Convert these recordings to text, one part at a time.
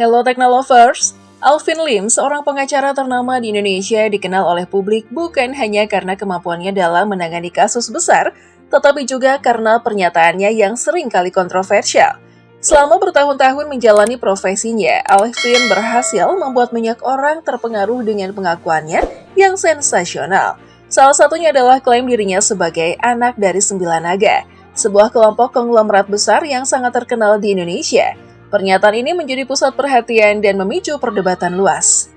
Hello Technolovers, Alvin Lim, seorang pengacara ternama di Indonesia, dikenal oleh publik bukan hanya karena kemampuannya dalam menangani kasus besar, tetapi juga karena pernyataannya yang sering kali kontroversial. Selama bertahun-tahun menjalani profesinya, Alvin berhasil membuat banyak orang terpengaruh dengan pengakuannya yang sensasional. Salah satunya adalah klaim dirinya sebagai anak dari 9 naga, sebuah kelompok konglomerat besar yang sangat terkenal di Indonesia. Pernyataan ini menjadi pusat perhatian dan memicu perdebatan luas.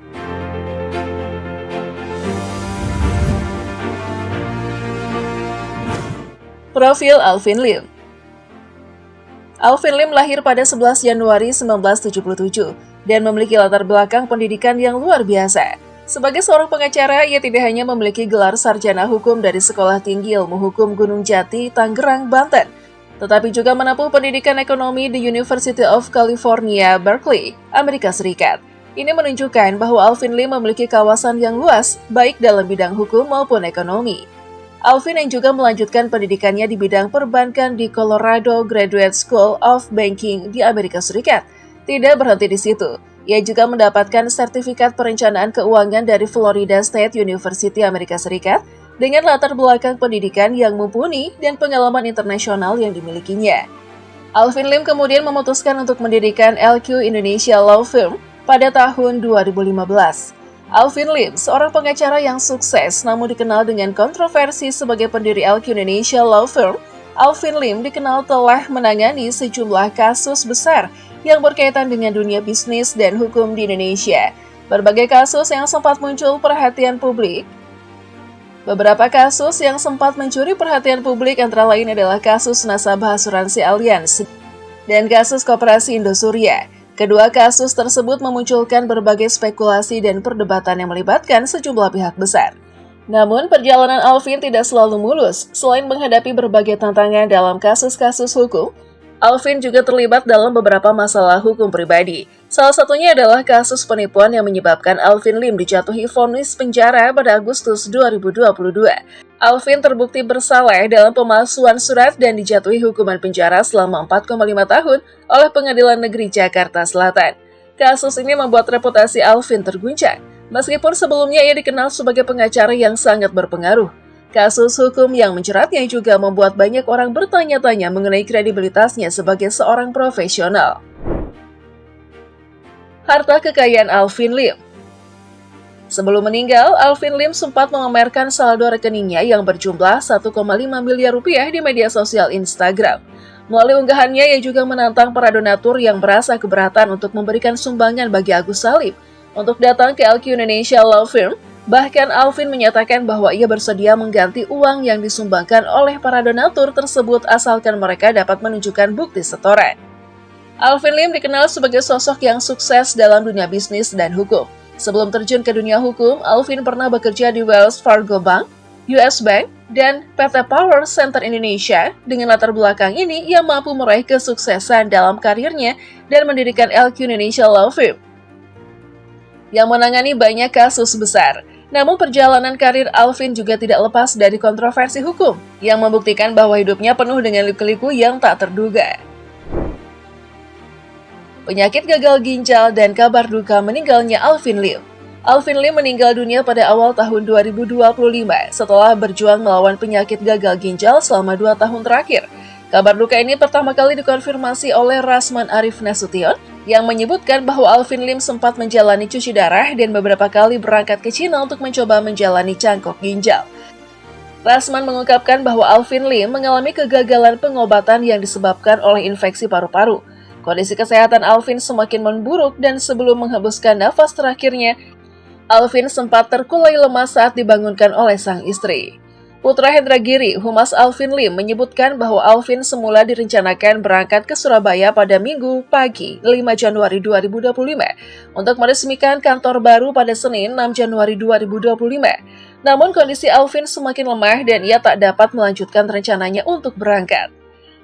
Profil Alvin Lim. Alvin Lim lahir pada 11 Januari 1977 dan memiliki latar belakang pendidikan yang luar biasa. Sebagai seorang pengacara, ia tidak hanya memiliki gelar sarjana hukum dari Sekolah Tinggi Ilmu Hukum Gunung Jati, Tangerang, Banten, tetapi juga menempuh pendidikan ekonomi di University of California, Berkeley, Amerika Serikat. Ini menunjukkan bahwa Alvin Lim memiliki kawasan yang luas, baik dalam bidang hukum maupun ekonomi. Alvin yang juga melanjutkan pendidikannya di bidang perbankan di Colorado Graduate School of Banking di Amerika Serikat. Tidak berhenti di situ, ia juga mendapatkan sertifikat perencanaan keuangan dari Florida State University Amerika Serikat, dengan latar belakang pendidikan yang mumpuni dan pengalaman internasional yang dimilikinya. Alvin Lim kemudian memutuskan untuk mendirikan LQ Indonesia Law Firm pada tahun 2015. Alvin Lim, seorang pengacara yang sukses namun dikenal dengan kontroversi sebagai pendiri LQ Indonesia Law Firm, Alvin Lim dikenal telah menangani sejumlah kasus besar yang berkaitan dengan dunia bisnis dan hukum di Indonesia. Berbagai kasus yang sempat muncul perhatian publik. Beberapa kasus yang sempat mencuri perhatian publik antara lain adalah kasus nasabah asuransi Allianz dan kasus Koperasi Indosuria. Kedua kasus tersebut memunculkan berbagai spekulasi dan perdebatan yang melibatkan sejumlah pihak besar. Namun, perjalanan Alvin tidak selalu mulus. Selain menghadapi berbagai tantangan dalam kasus-kasus hukum, Alvin juga terlibat dalam beberapa masalah hukum pribadi. Salah satunya adalah kasus penipuan yang menyebabkan Alvin Lim dijatuhi vonis penjara pada Agustus 2022. Alvin terbukti bersalah dalam pemalsuan surat dan dijatuhi hukuman penjara selama 4,5 tahun oleh Pengadilan Negeri Jakarta Selatan. Kasus ini membuat reputasi Alvin terguncang, meskipun sebelumnya ia dikenal sebagai pengacara yang sangat berpengaruh. Kasus hukum yang menjeratnya juga membuat banyak orang bertanya-tanya mengenai kredibilitasnya sebagai seorang profesional. Harta kekayaan Alvin Lim. Sebelum meninggal, Alvin Lim sempat memamerkan saldo rekeningnya yang berjumlah 1,5 miliar rupiah di media sosial Instagram. Melalui unggahannya, ia juga menantang para donatur yang merasa keberatan untuk memberikan sumbangan bagi Agus Salim untuk datang ke LQ Indonesia Law Firm. Bahkan Alvin menyatakan bahwa ia bersedia mengganti uang yang disumbangkan oleh para donatur tersebut asalkan mereka dapat menunjukkan bukti setoran. Alvin Lim dikenal sebagai sosok yang sukses dalam dunia bisnis dan hukum. Sebelum terjun ke dunia hukum, Alvin pernah bekerja di Wells Fargo Bank, US Bank, dan PT Power Center Indonesia. Dengan latar belakang ini, ia mampu meraih kesuksesan dalam karirnya dan mendirikan LQ Indonesia Law Firm yang menangani banyak kasus besar. Namun perjalanan karir Alvin juga tidak lepas dari kontroversi hukum yang membuktikan bahwa hidupnya penuh dengan liku-liku yang tak terduga. Penyakit gagal ginjal dan kabar duka meninggalnya Alvin Lim. Alvin Lim meninggal dunia pada awal tahun 2025 setelah berjuang melawan penyakit gagal ginjal selama 2 tahun terakhir. Kabar duka ini pertama kali dikonfirmasi oleh Rasman Arif Nasution yang menyebutkan bahwa Alvin Lim sempat menjalani cuci darah dan beberapa kali berangkat ke Cina untuk mencoba menjalani cangkok ginjal. Rasman mengungkapkan bahwa Alvin Lim mengalami kegagalan pengobatan yang disebabkan oleh infeksi paru-paru. Kondisi kesehatan Alvin semakin memburuk dan sebelum menghembuskan nafas terakhirnya, Alvin sempat terkulai lemas saat dibangunkan oleh sang istri. Putra Hendra Giri, Humas Alvin Lim, menyebutkan bahwa Alvin semula direncanakan berangkat ke Surabaya pada Minggu pagi 5 Januari 2025 untuk meresmikan kantor baru pada Senin 6 Januari 2025. Namun kondisi Alvin semakin lemah dan ia tak dapat melanjutkan rencananya untuk berangkat.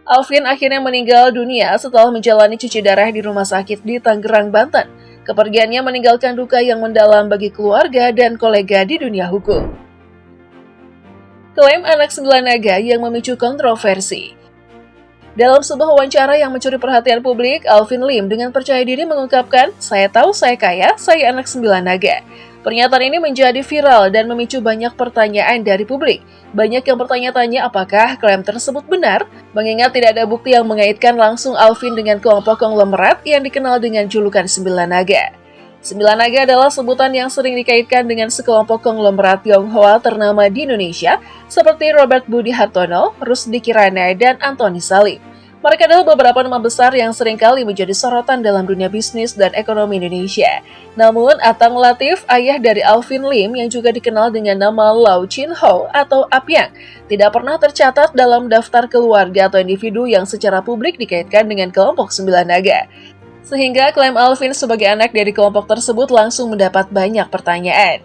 Alvin akhirnya meninggal dunia setelah menjalani cuci darah di rumah sakit di Tangerang, Banten. Kepergiannya meninggalkan duka yang mendalam bagi keluarga dan kolega di dunia hukum. Klaim anak 9 naga yang memicu kontroversi. Dalam sebuah wawancara yang mencuri perhatian publik, Alvin Lim dengan percaya diri mengungkapkan, "Saya tahu saya kaya, saya anak 9 naga." Pernyataan ini menjadi viral dan memicu banyak pertanyaan dari publik. Banyak yang bertanya-tanya apakah klaim tersebut benar, mengingat tidak ada bukti yang mengaitkan langsung Alvin dengan kelompok konglomerat yang dikenal dengan julukan 9 naga. 9 naga adalah sebutan yang sering dikaitkan dengan sekelompok konglomerat Tionghoa ternama di Indonesia, seperti Robert Budi Hartono, Rusdi Kirana, dan Antoni Salim. Mereka adalah beberapa nama besar yang seringkali menjadi sorotan dalam dunia bisnis dan ekonomi Indonesia. Namun, Atang Latif, ayah dari Alvin Lim yang juga dikenal dengan nama Lau Chin Ho atau Apyang, tidak pernah tercatat dalam daftar keluarga atau individu yang secara publik dikaitkan dengan kelompok 9 naga. Sehingga klaim Alvin sebagai anak dari kelompok tersebut langsung mendapat banyak pertanyaan.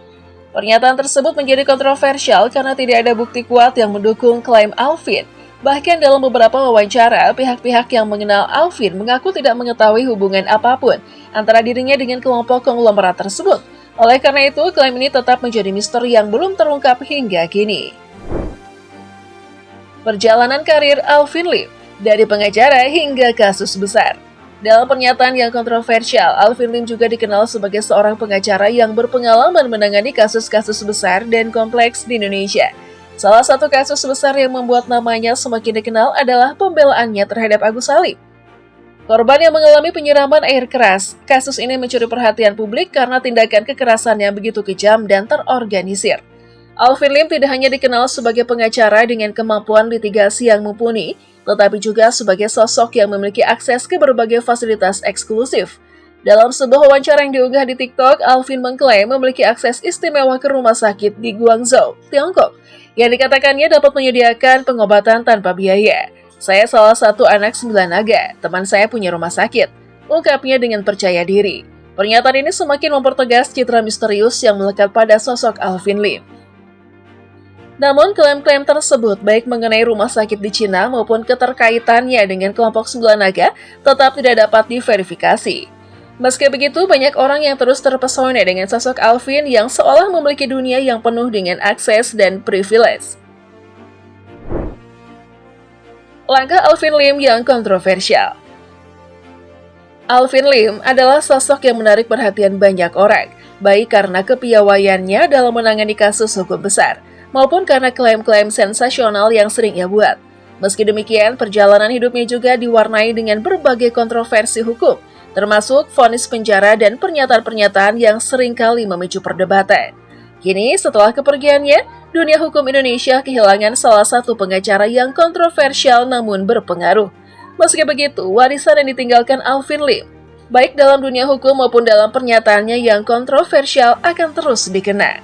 Pernyataan tersebut menjadi kontroversial karena tidak ada bukti kuat yang mendukung klaim Alvin. Bahkan dalam beberapa wawancara, pihak-pihak yang mengenal Alvin mengaku tidak mengetahui hubungan apapun antara dirinya dengan kelompok konglomerat tersebut. Oleh karena itu, klaim ini tetap menjadi misteri yang belum terungkap hingga kini. Perjalanan karir Alvin Lim, dari pengacara hingga kasus besar. Dalam pernyataan yang kontroversial, Alvin Lim juga dikenal sebagai seorang pengacara yang berpengalaman menangani kasus-kasus besar dan kompleks di Indonesia. Salah satu kasus besar yang membuat namanya semakin dikenal adalah pembelaannya terhadap Agus Salim, korban yang mengalami penyiraman air keras. Kasus ini mencuri perhatian publik karena tindakan kekerasan yang begitu kejam dan terorganisir. Alvin Lim tidak hanya dikenal sebagai pengacara dengan kemampuan litigasi yang mumpuni, tetapi juga sebagai sosok yang memiliki akses ke berbagai fasilitas eksklusif. Dalam sebuah wawancara yang diunggah di TikTok, Alvin mengklaim memiliki akses istimewa ke rumah sakit di Guangzhou, Tiongkok, yang dikatakannya dapat menyediakan pengobatan tanpa biaya. "Saya salah satu anak 9 naga, teman saya punya rumah sakit," ungkapnya dengan percaya diri. Pernyataan ini semakin mempertegas citra misterius yang melekat pada sosok Alvin Lim. Namun, klaim-klaim tersebut baik mengenai rumah sakit di Cina maupun keterkaitannya dengan kelompok 9 naga tetap tidak dapat diverifikasi. Meski begitu, banyak orang yang terus terpesona dengan sosok Alvin yang seolah memiliki dunia yang penuh dengan akses dan privilege. Langkah Alvin Lim yang kontroversial. Alvin Lim adalah sosok yang menarik perhatian banyak orang, baik karena kepiawaiannya dalam menangani kasus hukum besar, maupun karena klaim-klaim sensasional yang sering ia buat. Meski demikian, perjalanan hidupnya juga diwarnai dengan berbagai kontroversi hukum, termasuk vonis penjara dan pernyataan-pernyataan yang seringkali memicu perdebatan. Kini, setelah kepergiannya, dunia hukum Indonesia kehilangan salah satu pengacara yang kontroversial namun berpengaruh. Meski begitu, warisan yang ditinggalkan Alvin Lim, baik dalam dunia hukum maupun dalam pernyataannya yang kontroversial, akan terus dikenang.